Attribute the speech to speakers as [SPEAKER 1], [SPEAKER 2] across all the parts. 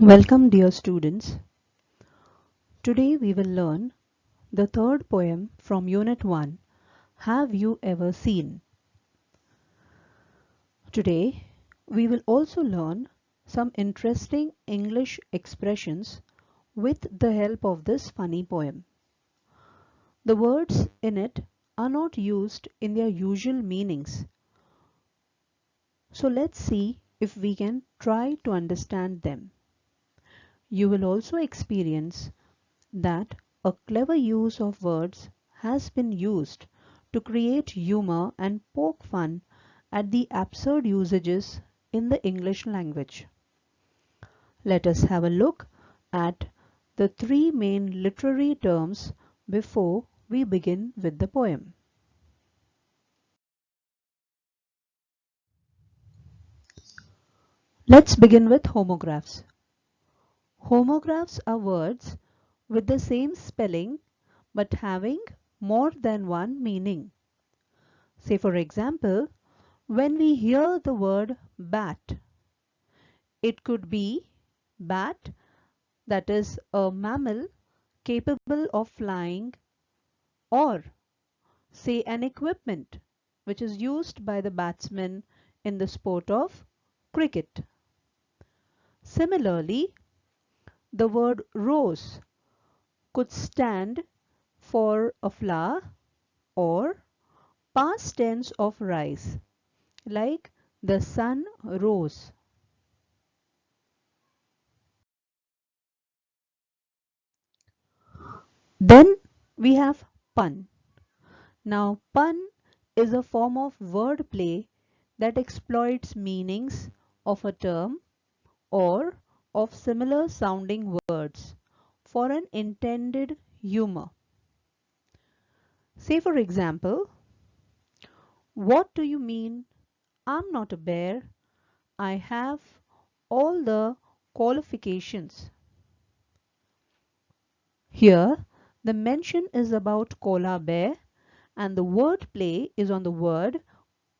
[SPEAKER 1] Welcome dear students. Today we will learn the third poem from Unit 1, Have You Ever Seen? Today we will also learn some interesting English expressions with the help of this funny poem. The words in it are not used in their usual meanings. So let's see if we can try to understand them. You will also experience that a clever use of words has been used to create humor and poke fun at the absurd usages in the English language. Let us have a look at the three main literary terms before we begin with the poem. Let's begin with homographs. Homographs are words with the same spelling but having more than one meaning. Say for example, when we hear the word bat, it could be bat, that is a mammal capable of flying, or say an equipment which is used by the batsman in the sport of cricket. Similarly, the word rose could stand for a flower or past tense of rise, like the sun rose. Then we have pun. Now pun is a form of word play that exploits meanings of a term or of similar sounding words for an intended humor. Say for example, what do you mean I'm not a bear? I have all the qualifications. Here the mention is about koala bear and the word play is on the word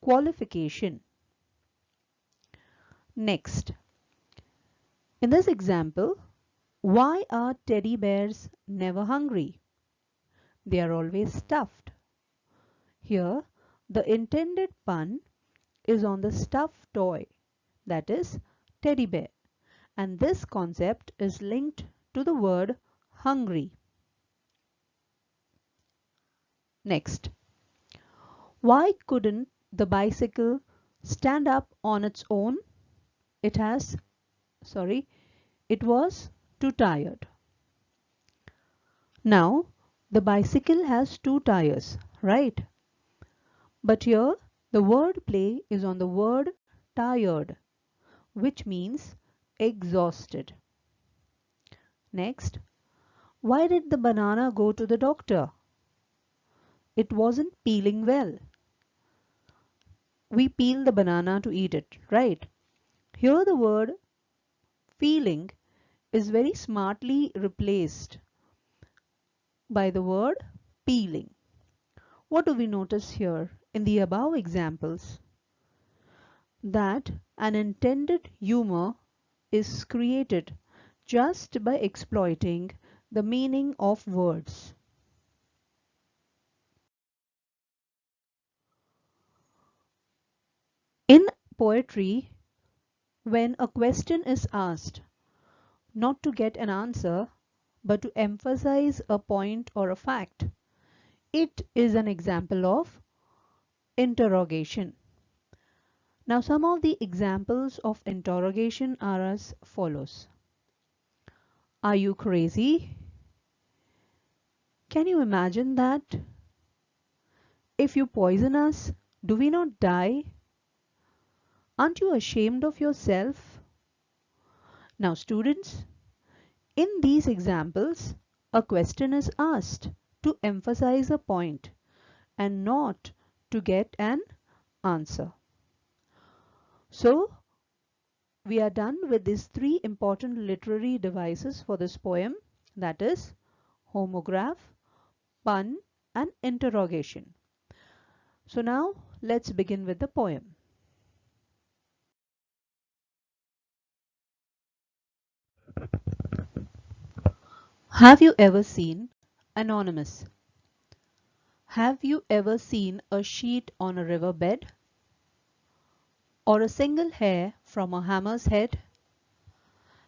[SPEAKER 1] qualification. Next, in this example, why are teddy bears never hungry? They are always stuffed. Here, the intended pun is on the stuffed toy, that is, teddy bear, and this concept is linked to the word hungry. Next, why couldn't the bicycle stand up on its own? It was too tired. Now, the bicycle has two tires, right? But here the word play is on the word tired, which means exhausted. Next, why did the banana go to the doctor? It wasn't peeling well. We peel the banana to eat it, right? Here the word feeling is very smartly replaced by the word peeling. What do we notice here in the above examples? That an intended humor is created just by exploiting the meaning of words. In poetry, when a question is asked, not to get an answer, but to emphasize a point or a fact, it is an example of interrogation. Now, some of the examples of interrogation are as follows. Are you crazy? Can you imagine that? If you poison us, do we not die? Aren't you ashamed of yourself? Now, students, in these examples, a question is asked to emphasize a point and not to get an answer. So, we are done with these three important literary devices for this poem, that is, homograph, pun, and interrogation. So now, let's begin with the poem. Have you ever seen Anonymous? Have you ever seen a sheet on a riverbed? Or a single hair from a hammer's head?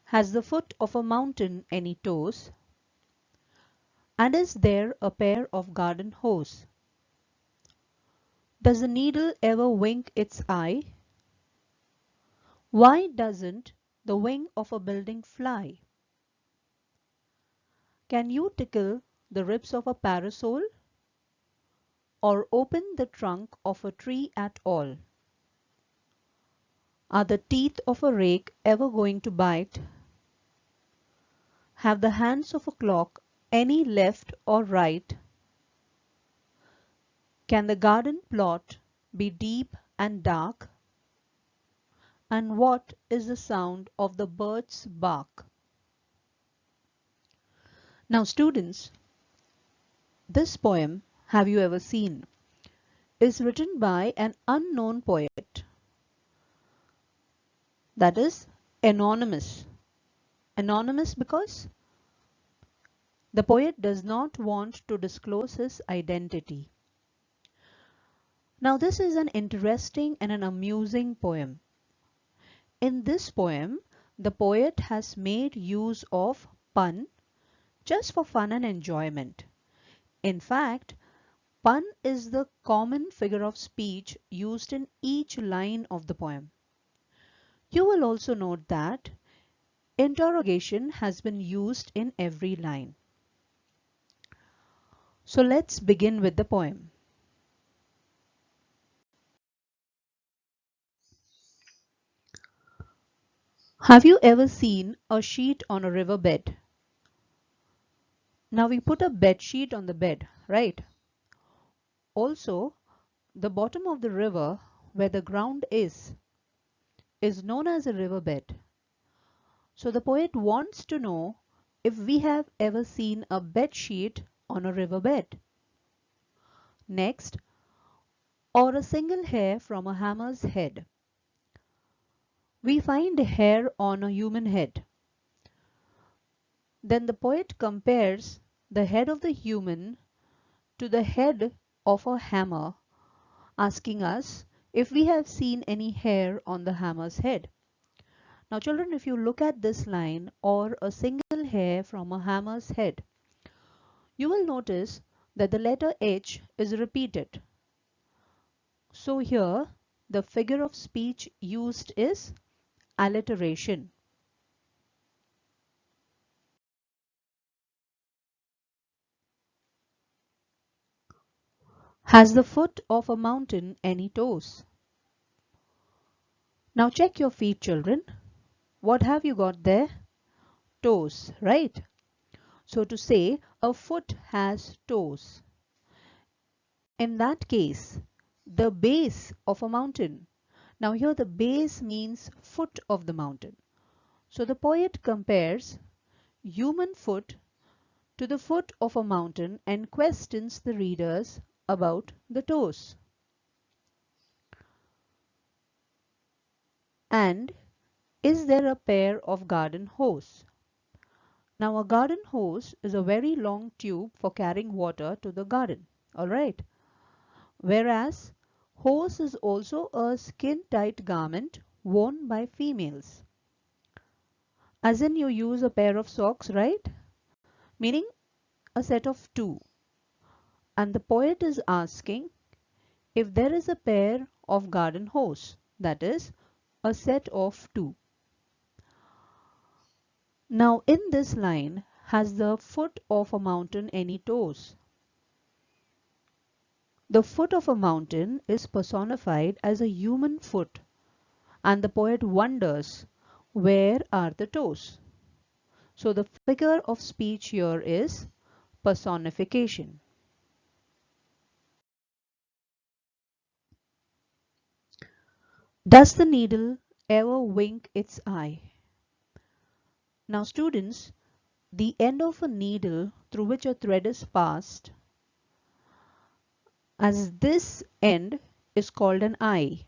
[SPEAKER 1] Has the foot of a mountain any toes? And is there a pair of garden hose? Does the needle ever wink its eye? Why doesn't the wing of a building fly? Can you tickle the ribs of a parasol? Or open the trunk of a tree at all? Are the teeth of a rake ever going to bite? Have the hands of a clock any left or right? Can the garden plot be deep and dark? And what is the sound of the bird's bark? Now students, this poem, Have You Ever Seen, is written by an unknown poet, that is anonymous. Anonymous because the poet does not want to disclose his identity. Now this is an interesting and an amusing poem. In this poem, the poet has made use of pun just for fun and enjoyment. In fact, pun is the common figure of speech used in each line of the poem. You will also note that interrogation has been used in every line. So let's begin with the poem. Have you ever seen a sheet on a riverbed? Now we put a bed sheet on the bed, right? Also, the bottom of the river where the ground is known as a riverbed. So the poet wants to know if we have ever seen a bed sheet on a riverbed. Next, or a single hair from a hammer's head. We find hair on a human head. Then the poet compares the head of the human to the head of a hammer, asking us if we have seen any hair on the hammer's head. Now children, if you look at this line, or a single hair from a hammer's head, you will notice that the letter H is repeated. So here the figure of speech used is alliteration. Has the foot of a mountain any toes? Now check your feet, children. What have you got there? Toes, right? So to say a foot has toes. In that case, the base of a mountain. Now here the base means foot of the mountain. So the poet compares human foot to the foot of a mountain and questions the readers about the toes. And is there a pair of garden hose? Now a garden hose is a very long tube for carrying water to the garden. Alright. Whereas hose is also a skin-tight garment worn by females. As in you use a pair of socks, right? Meaning a set of two. And the poet is asking if there is a pair of garden hose, that is a set of two. Now in this line, has the foot of a mountain any toes? The foot of a mountain is personified as a human foot, and the poet wonders, where are the toes? So the figure of speech here is personification. Does the needle ever wink its eye? Now students, the end of a needle through which a thread is passed, as this end is called an eye.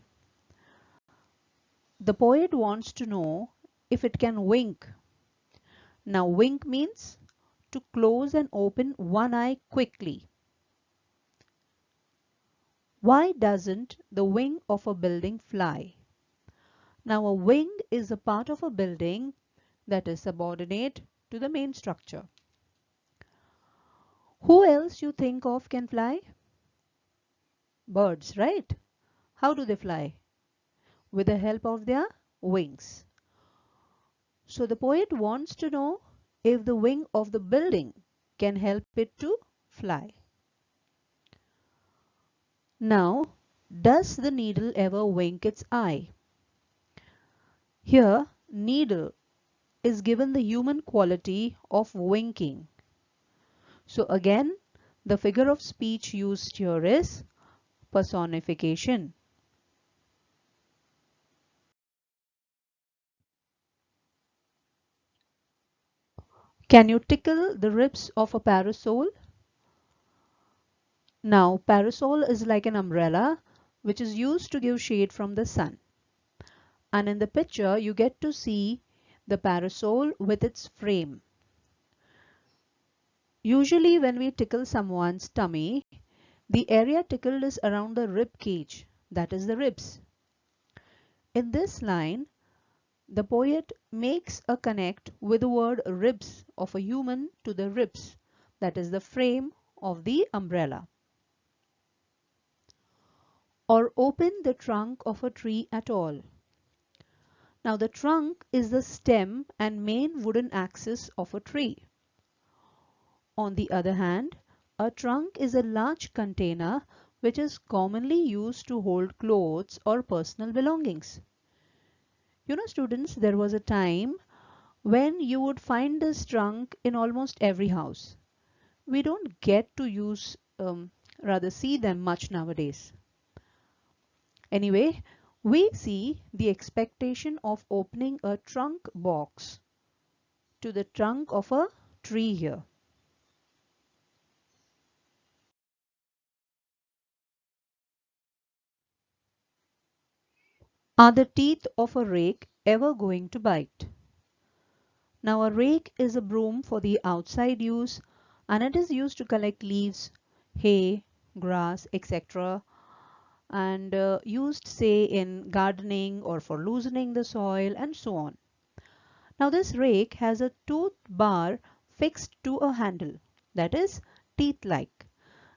[SPEAKER 1] The poet wants to know if it can wink. Now wink means to close and open one eye quickly. Why doesn't the wing of a building fly? Now a wing is a part of a building that is subordinate to the main structure. Who else you think of can fly? Birds, right? How do they fly? With the help of their wings. So the poet wants to know if the wing of the building can help it to fly. Now, does the needle ever wink its eye? Here, needle is given the human quality of winking. So again, the figure of speech used here is personification. Can you tickle the ribs of a parasol? Now, parasol is like an umbrella which is used to give shade from the sun. And in the picture, you get to see the parasol with its frame. Usually when we tickle someone's tummy, the area tickled is around the rib cage, that is the ribs. In this line, the poet makes a connect with the word ribs of a human to the ribs, that is the frame of the umbrella. Or open the trunk of a tree at all. Now the trunk is the stem and main wooden axis of a tree. On the other hand, a trunk is a large container which is commonly used to hold clothes or personal belongings. You know, students, there was a time when you would find this trunk in almost every house. We don't get to rather see them much nowadays. Anyway, we see the expectation of opening a trunk box to the trunk of a tree here. Are the teeth of a rake ever going to bite? Now a rake is a broom for the outside use and it is used to collect leaves, hay, grass, etc. and used say in gardening or for loosening the soil and so on. Now this rake has a tooth bar fixed to a handle, that is teeth-like.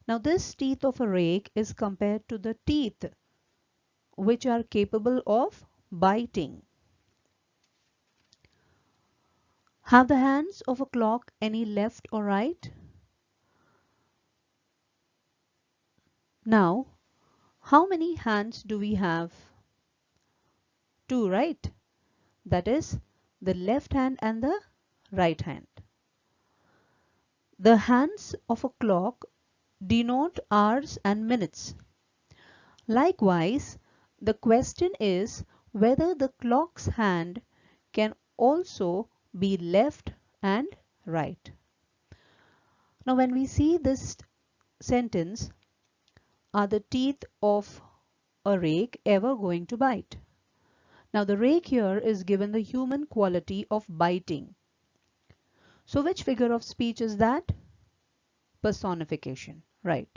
[SPEAKER 1] Now this teeth of a rake is compared to the teeth which are capable of biting. Have the hands of a clock any left or right? Now, how many hands do we have? Two, right? That is the left hand and the right hand. The hands of a clock denote hours and minutes. Likewise, the question is whether the clock's hand can also be left and right. Now, when we see this sentence, are the teeth of a rake ever going to bite? Now, the rake here is given the human quality of biting. So, which figure of speech is that? Personification, right?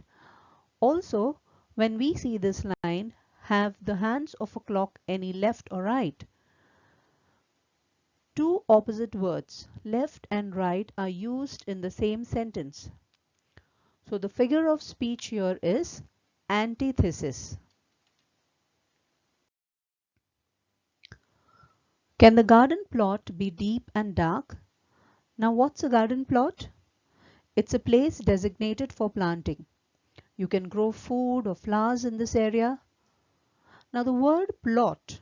[SPEAKER 1] Also, when we see this line, have the hands of a clock any left or right? Two opposite words, left and right, are used in the same sentence. So the figure of speech here is antithesis. Can the garden plot be deep and dark? Now what's a garden plot? It's a place designated for planting. You can grow food or flowers in this area. Now the word plot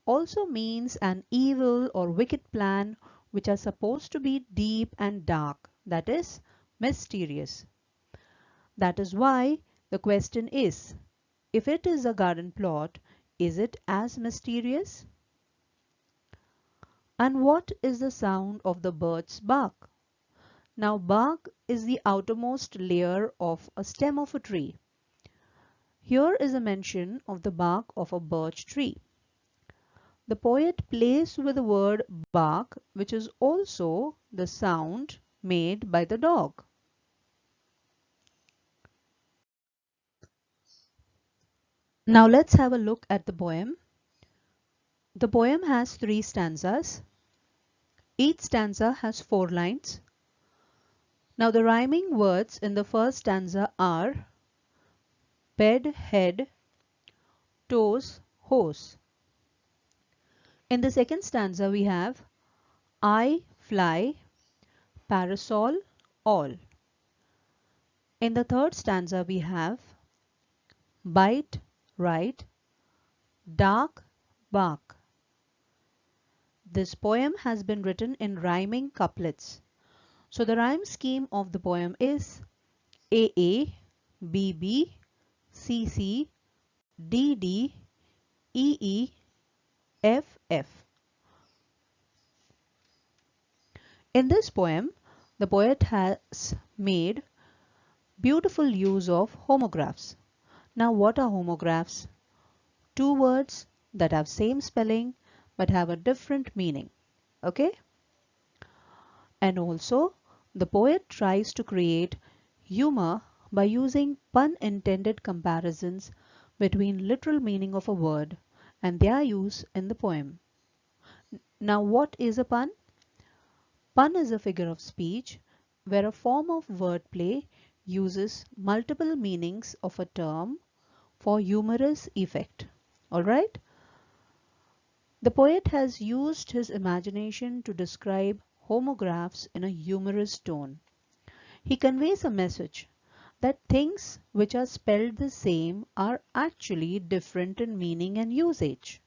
[SPEAKER 1] also means an evil or wicked plan which are supposed to be deep and dark, that is, mysterious. That is why the question is, if it is a garden plot, is it as mysterious? And what is the sound of the bird's bark? Now bark is the outermost layer of a stem of a tree. Here is a mention of the bark of a birch tree. the poet plays with the word bark, which is also the sound made by the dog. Now let's have a look at the poem. The poem has 3 stanzas. Each stanza has 4 lines. Now the rhyming words in the first stanza are bed, head, toes, hose. In the second stanza we have I fly, parasol, all. In the third stanza we have bite, write, dark, bark. This poem has been written in rhyming couplets. So the rhyme scheme of the poem is AA, BB, CC, DD, EE, FF. In this poem, the poet has made beautiful use of homographs. Now what are homographs? 2 words that have same spelling but have a different meaning. Okay? And also, the poet tries to create humor by using pun-intended comparisons between literal meaning of a word and their use in the poem. Now what is a pun? Pun is a figure of speech where a form of wordplay uses multiple meanings of a term for humorous effect. Alright? The poet has used his imagination to describe homographs in a humorous tone. He conveys a message that things which are spelled the same are actually different in meaning and usage.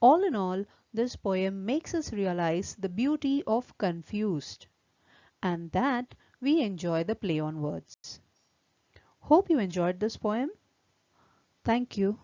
[SPEAKER 1] All in all, this poem makes us realize the beauty of confused and that we enjoy the play on words. Hope you enjoyed this poem. Thank you.